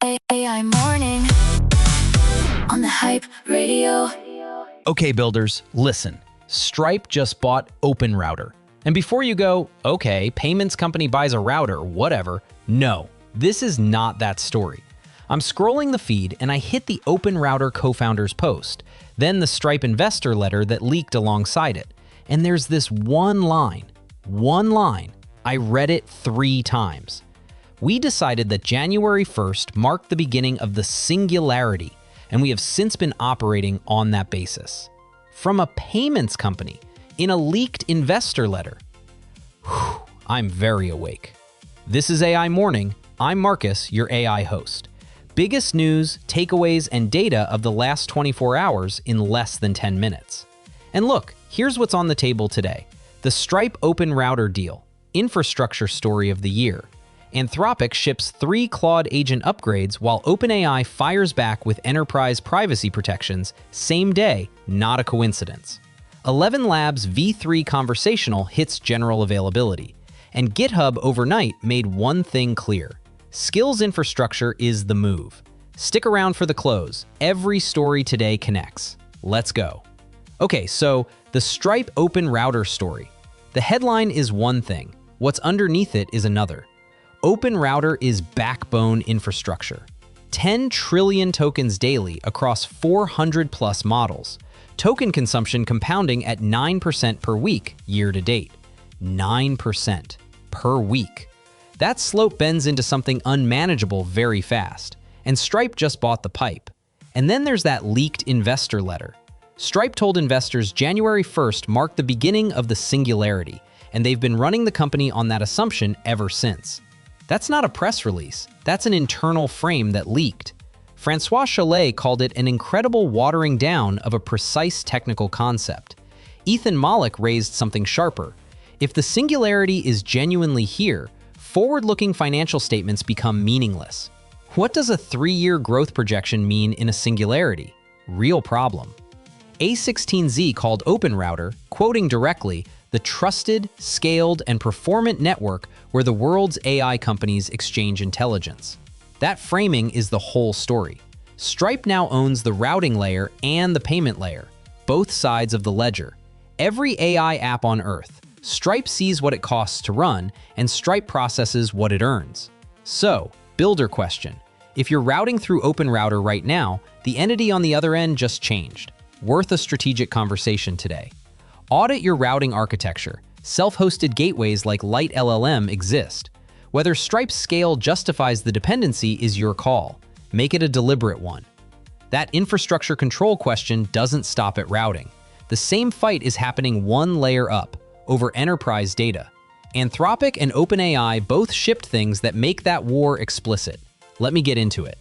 AI morning on the Hype Radio. Okay, builders, listen. Stripe just bought OpenRouter. And before you go, okay, payments company buys a router, whatever. No, this is not that story. I'm scrolling the feed and I hit the OpenRouter co-founder's post, then the Stripe investor letter that leaked alongside it. And there's this one line. I read it 3 times. We decided that January 1st marked the beginning of the singularity, and we have since been operating on that basis. From a payments company, in a leaked investor letter. Whew, I'm very awake. This is AI Morning. I'm Marcus, your AI host. Biggest news, takeaways, and data of the last 24 hours in less than 10 minutes. And look, here's what's on the table today. The Stripe OpenRouter deal, infrastructure story of the year. Anthropic ships 3 Claude agent upgrades while OpenAI fires back with enterprise privacy protections same day, not a coincidence. ElevenLabs v3 conversational hits general availability. And GitHub overnight made one thing clear. Skills infrastructure is the move. Stick around for the close. Every story today connects. Let's go. Okay, so the Stripe OpenRouter story. The headline is one thing. What's underneath it is another. OpenRouter is backbone infrastructure. 10 trillion tokens daily across 400+ models. Token consumption compounding at 9% per week year to date. 9% per week. That slope bends into something unmanageable very fast. And Stripe just bought the pipe. And then there's that leaked investor letter. Stripe told investors January 1st marked the beginning of the singularity, and they've been running the company on that assumption ever since. That's not a press release. That's an internal frame that leaked. Francois Chollet called it an incredible watering down of a precise technical concept. Ethan Malik raised something sharper. If the singularity is genuinely here, forward-looking financial statements become meaningless. What does a 3-year growth projection mean in a singularity? Real problem. A16Z called OpenRouter, quoting directly, the trusted, scaled, and performant network where the world's AI companies exchange intelligence. That framing is the whole story. Stripe now owns the routing layer and the payment layer, both sides of the ledger. Every AI app on Earth, Stripe sees what it costs to run, and Stripe processes what it earns. So, builder question. If you're routing through OpenRouter right now, the entity on the other end just changed. Worth a strategic conversation today. Audit your routing architecture. Self-hosted gateways like Light LLM exist. Whether Stripe's scale justifies the dependency is your call. Make it a deliberate one. That infrastructure control question doesn't stop at routing. The same fight is happening one layer up, over enterprise data. Anthropic and OpenAI both shipped things that make that war explicit. Let me get into it.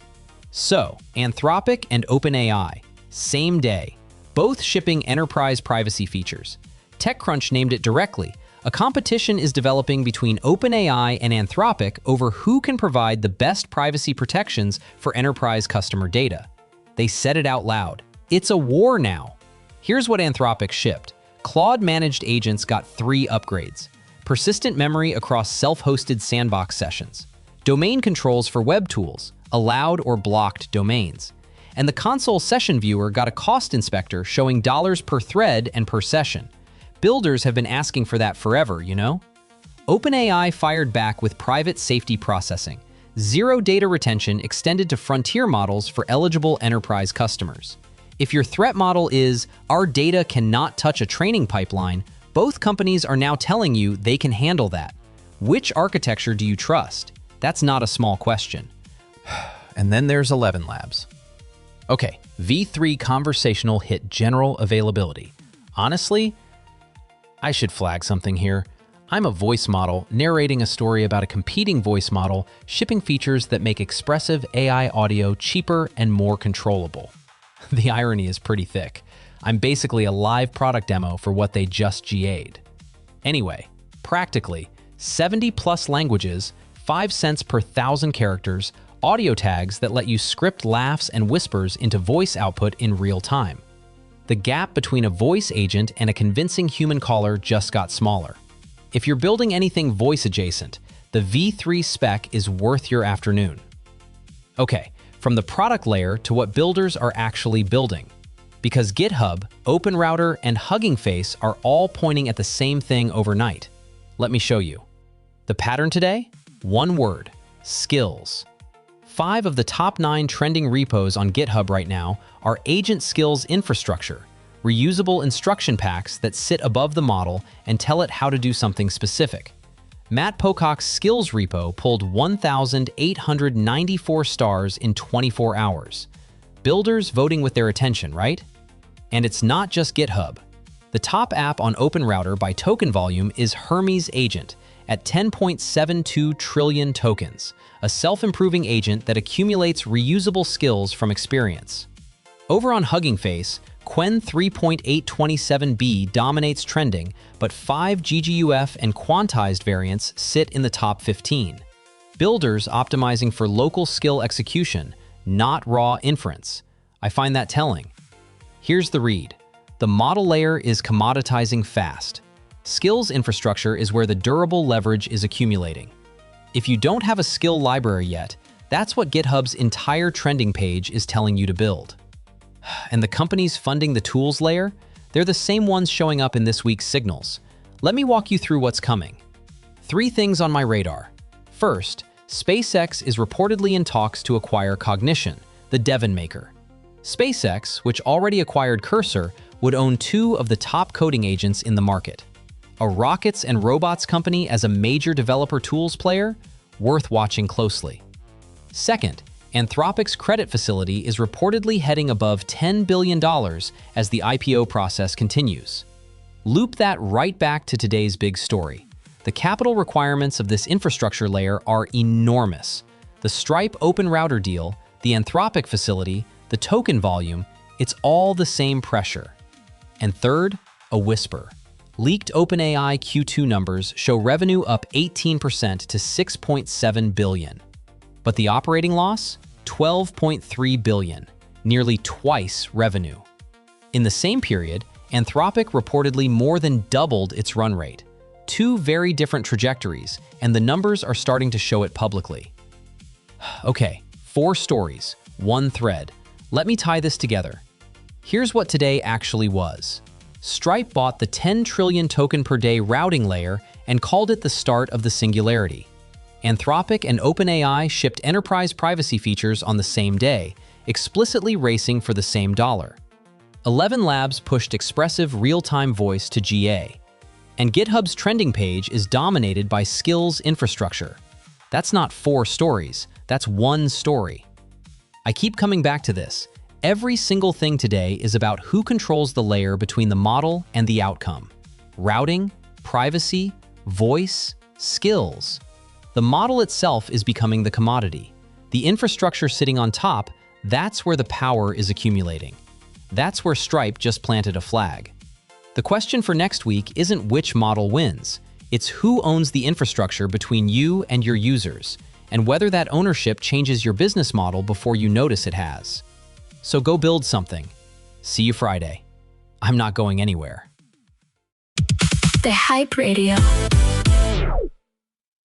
So, Anthropic and OpenAI, same day, both shipping enterprise privacy features. TechCrunch named it directly. A competition is developing between OpenAI and Anthropic over who can provide the best privacy protections for enterprise customer data. They said it out loud. It's a war now. Here's what Anthropic shipped. Claude managed agents got 3 upgrades. Persistent memory across self-hosted sandbox sessions. Domain controls for web tools, allowed or blocked domains. And the console session viewer got a cost inspector showing dollars per thread and per session. Builders have been asking for that forever, you know? OpenAI fired back with private safety processing. 0 data retention extended to frontier models for eligible enterprise customers. If your threat model is, our data cannot touch a training pipeline, both companies are now telling you they can handle that. Which architecture do you trust? That's not a small question. And then there's ElevenLabs. Okay, v3 conversational hit general availability. Honestly, I should flag something here. I'm a voice model narrating a story about a competing voice model shipping features that make expressive AI audio cheaper and more controllable. The irony is pretty thick. I'm basically a live product demo for what they just GA'd. Anyway, practically, 70+ languages, 5 cents per 1,000 characters, audio tags that let you script laughs and whispers into voice output in real time. The gap between a voice agent and a convincing human caller just got smaller. If you're building anything voice adjacent, the v3 spec is worth your afternoon. Okay, from the product layer to what builders are actually building. Because GitHub, OpenRouter, and Hugging Face are all pointing at the same thing overnight. Let me show you. The pattern today? One word: skills. 5 of the top 9 trending repos on GitHub right now are agent skills infrastructure, reusable instruction packs that sit above the model and tell it how to do something specific. Matt Pocock's skills repo pulled 1,894 stars in 24 hours. Builders voting with their attention, right? And it's not just GitHub. The top app on OpenRouter by token volume is Hermes Agent at 10.72 trillion tokens, a self-improving agent that accumulates reusable skills from experience. Over on Hugging Face, Qwen 3.827b dominates trending, but 5 GGUF and quantized variants sit in the top 15. Builders optimizing for local skill execution, not raw inference. I find that telling. Here's the read. The model layer is commoditizing fast. Skills infrastructure is where the durable leverage is accumulating. If you don't have a skill library yet, that's what GitHub's entire trending page is telling you to build. And the companies funding the tools layer, they're the same ones showing up in this week's signals. Let me walk you through what's coming. 3 things on my radar. First, SpaceX is reportedly in talks to acquire Cognition, the Devon maker. SpaceX, which already acquired Cursor, would own 2 of the top coding agents in the market. A rockets and robots company as a major developer tools player? Worth watching closely. Second, Anthropic's credit facility is reportedly heading above $10 billion as the IPO process continues. Loop that right back to today's big story. The capital requirements of this infrastructure layer are enormous. The Stripe OpenRouter deal, the Anthropic facility, the token volume, it's all the same pressure. And third, a whisper. Leaked OpenAI Q2 numbers show revenue up 18% to $6.7 billion. But the operating loss? $12.3 billion, nearly twice revenue. In the same period, Anthropic reportedly more than doubled its run rate. 2 very different trajectories, and the numbers are starting to show it publicly. Okay, 4 stories, 1 thread. Let me tie this together. Here's what today actually was. Stripe bought the 10 trillion token per day routing layer and called it the start of the singularity. Anthropic and OpenAI shipped enterprise privacy features on the same day, explicitly racing for the same dollar. ElevenLabs pushed expressive real-time voice to GA. And GitHub's trending page is dominated by skills infrastructure. That's not 4 stories, that's 1 story. I keep coming back to this. Every single thing today is about who controls the layer between the model and the outcome. Routing, privacy, voice, skills. The model itself is becoming the commodity. The infrastructure sitting on top, that's where the power is accumulating. That's where Stripe just planted a flag. The question for next week isn't which model wins. It's who owns the infrastructure between you and your users, and whether that ownership changes your business model before you notice it has. So go build something. See you Friday. I'm not going anywhere. The Hype Radio.